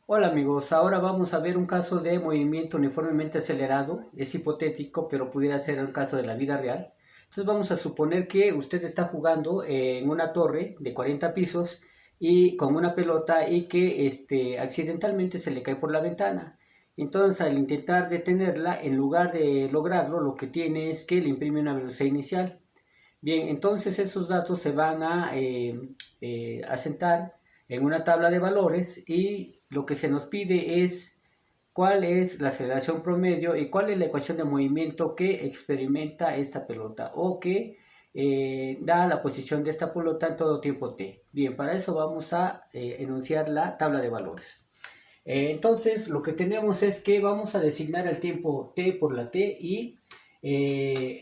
Hola amigos, ahora vamos a ver un caso de movimiento uniformemente acelerado. Es hipotético, pero pudiera ser un caso de la vida real. Entonces vamos a suponer que usted está jugando en una torre de 40 pisos y con una pelota y que accidentalmente se le cae por la ventana. Entonces al intentar detenerla, en lugar de lograrlo, lo que tiene es que le imprime una velocidad inicial. Bien, entonces esos datos se van a asentar en una tabla de valores y lo que se nos pide es cuál es la aceleración promedio y cuál es la ecuación de movimiento que experimenta esta pelota o que da la posición de esta pelota en todo tiempo t. Bien, para eso vamos a enunciar la tabla de valores. Entonces, lo que tenemos es que vamos a designar el tiempo t por la t y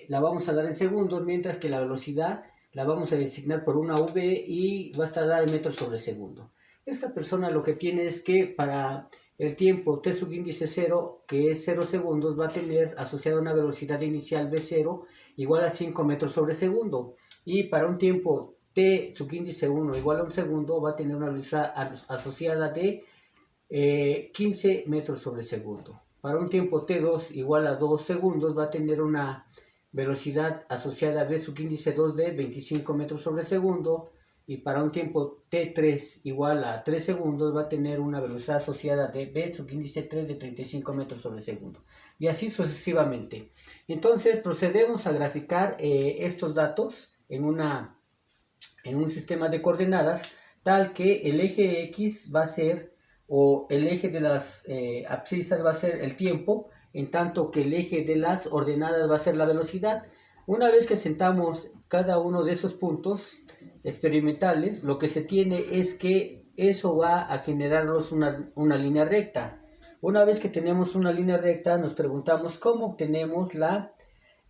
la vamos a dar en segundos, mientras que la velocidad la vamos a designar por una v y va a estar dada en metros sobre segundo. Esta persona lo que tiene es que para el tiempo t subíndice 0, que es 0 segundos, va a tener asociada una velocidad inicial v0 igual a 5 metros sobre segundo. Y para un tiempo t subíndice 1 igual a un segundo, va a tener una velocidad asociada de 15 metros sobre segundo. Para un tiempo t2 igual a 2 segundos va a tener una velocidad asociada a v subíndice 2 de 25 metros sobre segundo. Y para un tiempo t3 igual a 3 segundos va a tener una velocidad asociada de v subíndice 3 de 35 metros sobre segundo. Y así sucesivamente. Entonces procedemos a graficar estos datos en un sistema de coordenadas tal que el eje X va a ser, o el eje de las abscisas va a ser el tiempo, en tanto que el eje de las ordenadas va a ser la velocidad. Una vez que sentamos cada uno de esos puntos experimentales, lo que se tiene es que eso va a generarnos una línea recta. Una vez que tenemos una línea recta, nos preguntamos cómo obtenemos la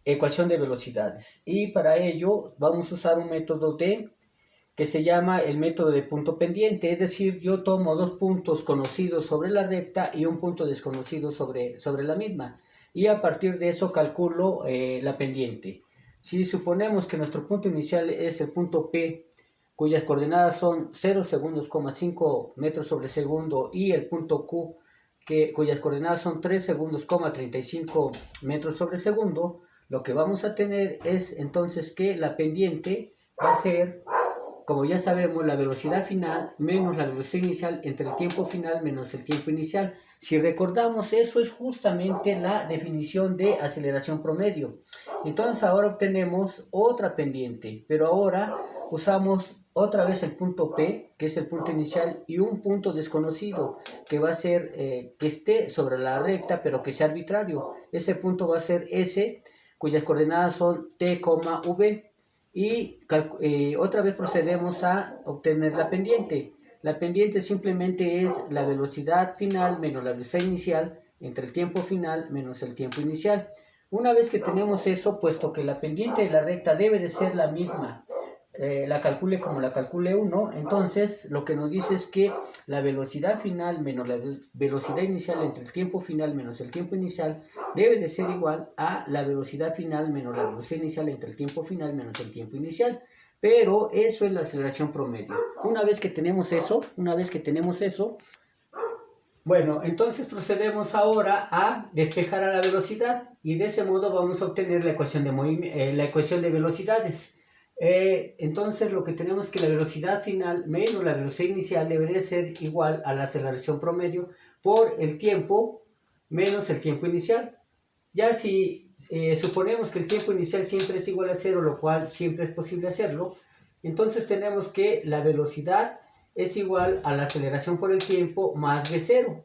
ecuación de velocidades. Y para ello vamos a usar un método que se llama el método de punto pendiente, es decir, yo tomo dos puntos conocidos sobre la recta y un punto desconocido sobre la misma, y a partir de eso calculo la pendiente. Si suponemos que nuestro punto inicial es el punto P, cuyas coordenadas son 0 segundos, 5 metros sobre segundo, y el punto Q, cuyas coordenadas son 3 segundos, 35 metros sobre segundo, lo que vamos a tener es entonces que la pendiente va a ser, como ya sabemos, la velocidad final menos la velocidad inicial entre el tiempo final menos el tiempo inicial. Si recordamos, eso es justamente la definición de aceleración promedio. Entonces ahora obtenemos otra pendiente, pero ahora usamos otra vez el punto P, que es el punto inicial, y un punto desconocido, que va a ser que esté sobre la recta, pero que sea arbitrario. Ese punto va a ser S, cuyas coordenadas son T, V. Y otra vez procedemos a obtener la pendiente. La pendiente simplemente es la velocidad final menos la velocidad inicial entre el tiempo final menos el tiempo inicial. Una vez que tenemos eso, puesto que la pendiente de la recta debe de ser la misma, la calcule como la calcule uno, entonces lo que nos dice es que la velocidad final menos la velocidad inicial entre el tiempo final menos el tiempo inicial debe de ser igual a la velocidad final menos la velocidad inicial entre el tiempo final menos el tiempo inicial. Pero eso es la aceleración promedio. Una vez que tenemos eso, bueno, entonces procedemos ahora a despejar a la velocidad y de ese modo vamos a obtener la ecuación la ecuación de velocidades. Entonces lo que tenemos es que la velocidad final menos la velocidad inicial debería ser igual a la aceleración promedio por el tiempo menos el tiempo inicial. Ya si suponemos que el tiempo inicial siempre es igual a cero, lo cual siempre es posible hacerlo, entonces tenemos que la velocidad es igual a la aceleración por el tiempo más v0.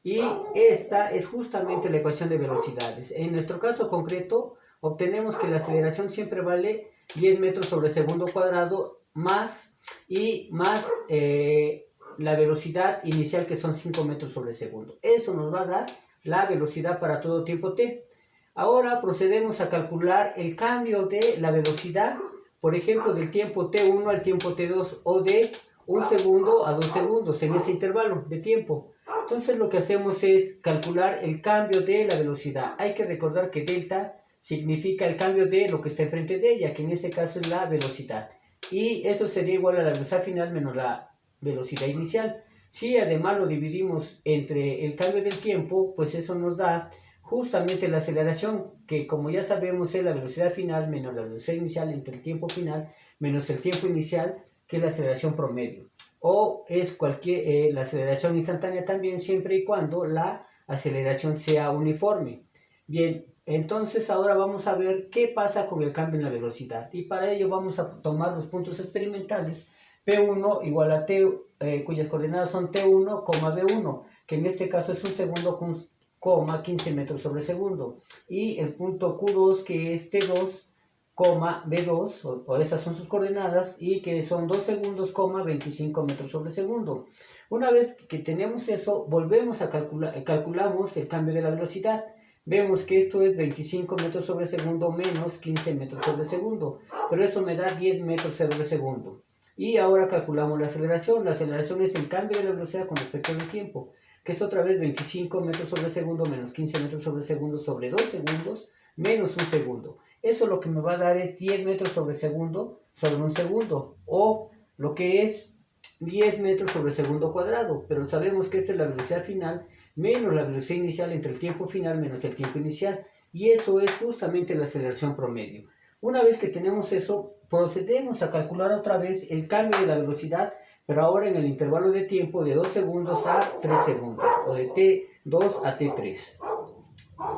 Y esta es justamente la ecuación de velocidades. En nuestro caso concreto, obtenemos que la aceleración siempre vale 10 metros sobre segundo cuadrado más la velocidad inicial, que son 5 metros sobre segundo. Eso nos va a dar la velocidad para todo tiempo t. Ahora procedemos a calcular el cambio de la velocidad, por ejemplo, del tiempo t1 al tiempo t2, o de 1 segundo a 2 segundos en ese intervalo de tiempo. Entonces lo que hacemos es calcular el cambio de la velocidad. Hay que recordar que delta significa el cambio de lo que está enfrente de ella, que en este caso es la velocidad. Y eso sería igual a la velocidad final menos la velocidad inicial. Si además lo dividimos entre el cambio del tiempo, pues eso nos da justamente la aceleración, que como ya sabemos es la velocidad final menos la velocidad inicial entre el tiempo final menos el tiempo inicial, que es la aceleración promedio. O es la aceleración instantánea también, siempre y cuando la aceleración sea uniforme. Bien, entonces ahora vamos a ver qué pasa con el cambio en la velocidad. Y para ello vamos a tomar los puntos experimentales P1 igual a T, cuyas coordenadas son T1, B1, que en este caso es un segundo con 15 metros sobre segundo. Y el punto Q2, que es T2, B2, o esas son sus coordenadas, y que son 2 segundos, 25 metros sobre segundo. Una vez que tenemos eso, volvemos a calculamos el cambio de la velocidad. Vemos que esto es 25 metros sobre segundo menos 15 metros sobre segundo, pero eso me da 10 metros sobre segundo. Y ahora calculamos la aceleración. La aceleración es el cambio de la velocidad con respecto al tiempo, que es otra vez 25 metros sobre segundo menos 15 metros sobre segundo sobre 2 segundos menos 1 segundo. Eso lo que me va a dar es 10 metros sobre segundo sobre 1 segundo, o lo que es 10 metros sobre segundo cuadrado. Pero sabemos que esto es la velocidad final menos la velocidad inicial entre el tiempo final menos el tiempo inicial. Y eso es justamente la aceleración promedio. Una vez que tenemos eso, procedemos a calcular otra vez el cambio de la velocidad, pero ahora en el intervalo de tiempo de 2 segundos a 3 segundos, o de T2 a T3.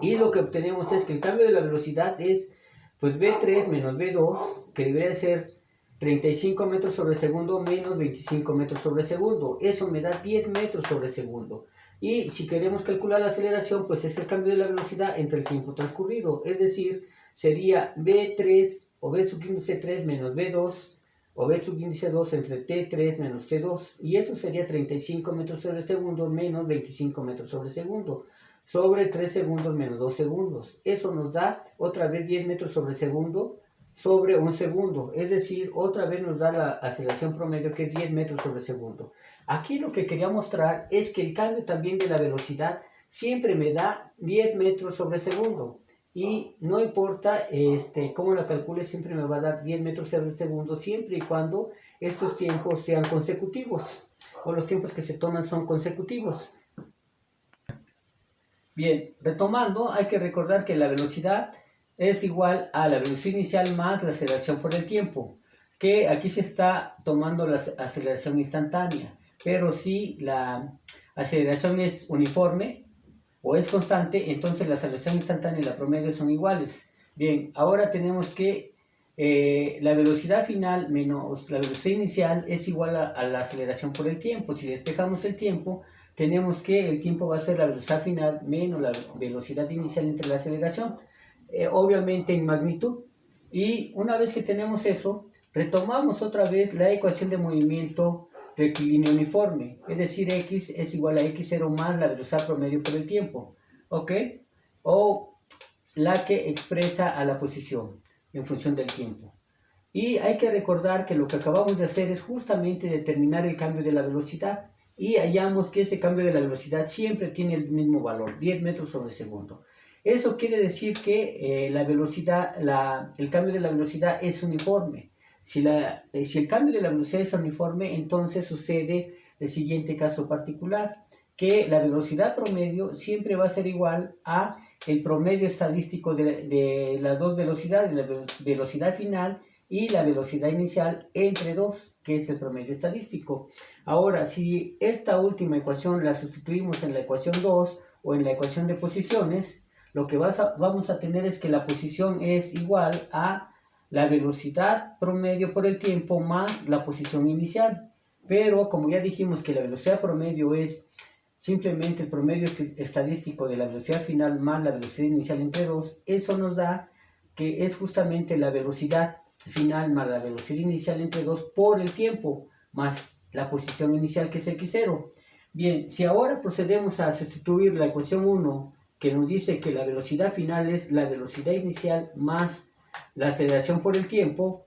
Y lo que obtenemos es que el cambio de la velocidad es pues V3 menos V2, que debería ser 35 metros sobre segundo menos 25 metros sobre segundo. Eso me da 10 metros sobre segundo. Y si queremos calcular la aceleración, pues es el cambio de la velocidad entre el tiempo transcurrido. Es decir, sería V3 o V subíndice 3 menos V2 o V subíndice 2 entre T3 menos T2. Y eso sería 35 metros sobre segundo menos 25 metros sobre segundo, sobre 3 segundos menos 2 segundos. Eso nos da otra vez 10 metros sobre segundo sobre 1 segundo. Es decir, otra vez nos da la aceleración promedio, que es 10 metros sobre segundo. Aquí lo que quería mostrar es que el cambio también de la velocidad siempre me da 10 metros sobre segundo. Y no importa cómo la calcule, siempre me va a dar 10 metros sobre segundo, siempre y cuando estos tiempos sean consecutivos, o los tiempos que se toman son consecutivos. Bien, retomando, hay que recordar que la velocidad es igual a la velocidad inicial más la aceleración por el tiempo, que aquí se está tomando la aceleración instantánea, pero si la aceleración es uniforme o es constante, entonces la aceleración instantánea y la promedio son iguales. Bien, ahora tenemos que la velocidad final menos la velocidad inicial es igual a la aceleración por el tiempo. Si despejamos el tiempo, tenemos que el tiempo va a ser la velocidad final menos la velocidad inicial entre la aceleración, obviamente en magnitud. Y una vez que tenemos eso, retomamos otra vez la ecuación de movimiento rectilíneo uniforme, es decir, x es igual a x0 más la velocidad promedio por el tiempo, ¿ok? O la que expresa a la posición en función del tiempo. Y hay que recordar que lo que acabamos de hacer es justamente determinar el cambio de la velocidad, y hallamos que ese cambio de la velocidad siempre tiene el mismo valor, 10 metros sobre segundo. Eso quiere decir que el cambio de la velocidad es uniforme. Si el cambio de la velocidad es uniforme, entonces sucede el siguiente caso particular, que la velocidad promedio siempre va a ser igual a el promedio estadístico de las dos velocidades, la velocidad final y la velocidad inicial entre 2, que es el promedio estadístico. Ahora, si esta última ecuación la sustituimos en la ecuación 2 o en la ecuación de posiciones, lo que vamos a tener es que la posición es igual a la velocidad promedio por el tiempo más la posición inicial. Pero como ya dijimos que la velocidad promedio es simplemente el promedio estadístico de la velocidad final más la velocidad inicial entre 2, eso nos da que es justamente la velocidad final más la velocidad inicial entre 2 por el tiempo más la posición inicial, que es x0. Bien, si ahora procedemos a sustituir la ecuación 1, que nos dice que la velocidad final es la velocidad inicial más la aceleración por el tiempo,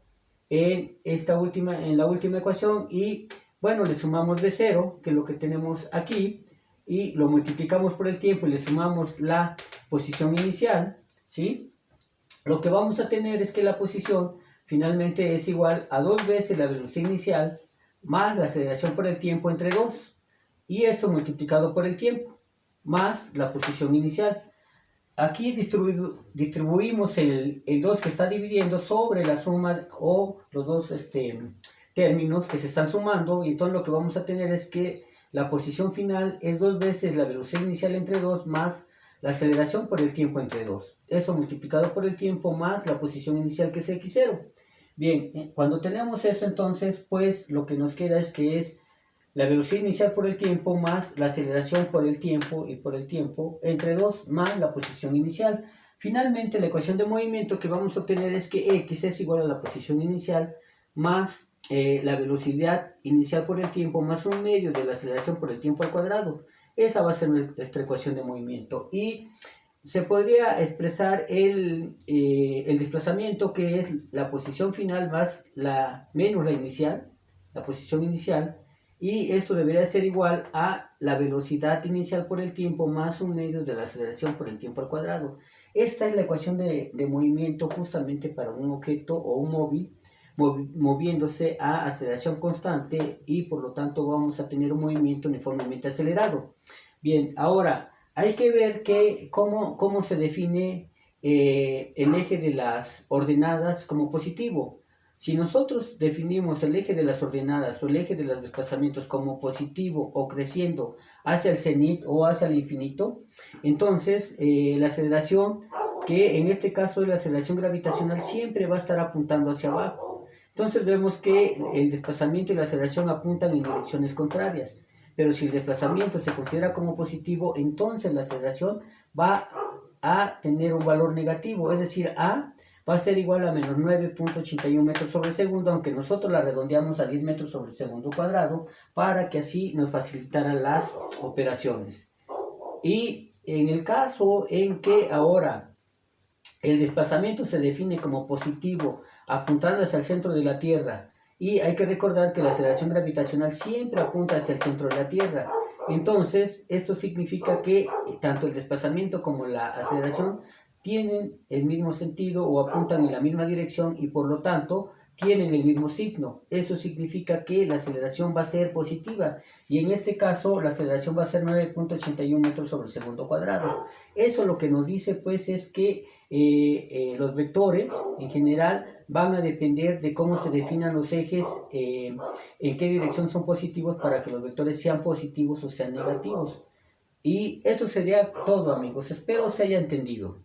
en la última ecuación, y bueno, le sumamos v0, que es lo que tenemos aquí, y lo multiplicamos por el tiempo y le sumamos la posición inicial, ¿sí? Lo que vamos a tener es que la posición finalmente es igual a 2 veces la velocidad inicial más la aceleración por el tiempo entre 2. y esto multiplicado por el tiempo, más la posición inicial. Aquí distribuimos el 2 que está dividiendo sobre la suma o los dos términos que se están sumando, y entonces lo que vamos a tener es que la posición final es 2 veces la velocidad inicial entre 2 más la aceleración por el tiempo entre 2. Eso multiplicado por el tiempo más la posición inicial que es x0. Bien, cuando tenemos eso, entonces pues lo que nos queda es que es la velocidad inicial por el tiempo más la aceleración por el tiempo y por el tiempo entre 2 más la posición inicial. Finalmente, la ecuación de movimiento que vamos a obtener es que x es igual a la posición inicial más la velocidad inicial por el tiempo más 1/2 de la aceleración por el tiempo al cuadrado. Esa va a ser nuestra ecuación de movimiento. Y se podría expresar el desplazamiento, que es la posición final más menos la inicial, la posición inicial, y esto debería ser igual a la velocidad inicial por el tiempo más 1/2 de la aceleración por el tiempo al cuadrado. Esta es la ecuación de movimiento justamente para un objeto o un móvil moviéndose a aceleración constante, y por lo tanto vamos a tener un movimiento uniformemente acelerado. Bien, ahora hay que ver cómo se define el eje de las ordenadas como positivo. Si nosotros definimos el eje de las ordenadas o el eje de los desplazamientos como positivo o creciendo hacia el cenit o hacia el infinito, entonces la aceleración, que en este caso es la aceleración gravitacional, siempre va a estar apuntando hacia abajo. Entonces vemos que el desplazamiento y la aceleración apuntan en direcciones contrarias. Pero si el desplazamiento se considera como positivo, entonces la aceleración va a tener un valor negativo, es decir, A va a ser igual a menos 9.81 metros sobre segundo, aunque nosotros la redondeamos a 10 metros sobre segundo cuadrado, para que así nos facilitaran las operaciones. Y en el caso en que ahora el desplazamiento se define como positivo, apuntando hacia el centro de la Tierra, y hay que recordar que la aceleración gravitacional siempre apunta hacia el centro de la Tierra. Entonces, esto significa que tanto el desplazamiento como la aceleración tienen el mismo sentido o apuntan en la misma dirección, y por lo tanto tienen el mismo signo. Eso significa que la aceleración va a ser positiva, y en este caso la aceleración va a ser 9.81 metros sobre segundo cuadrado. Eso lo que nos dice pues es que los vectores en general van a depender de cómo se definan los ejes, en qué dirección son positivos, para que los vectores sean positivos o sean negativos. Y eso sería todo, amigos. Espero se haya entendido.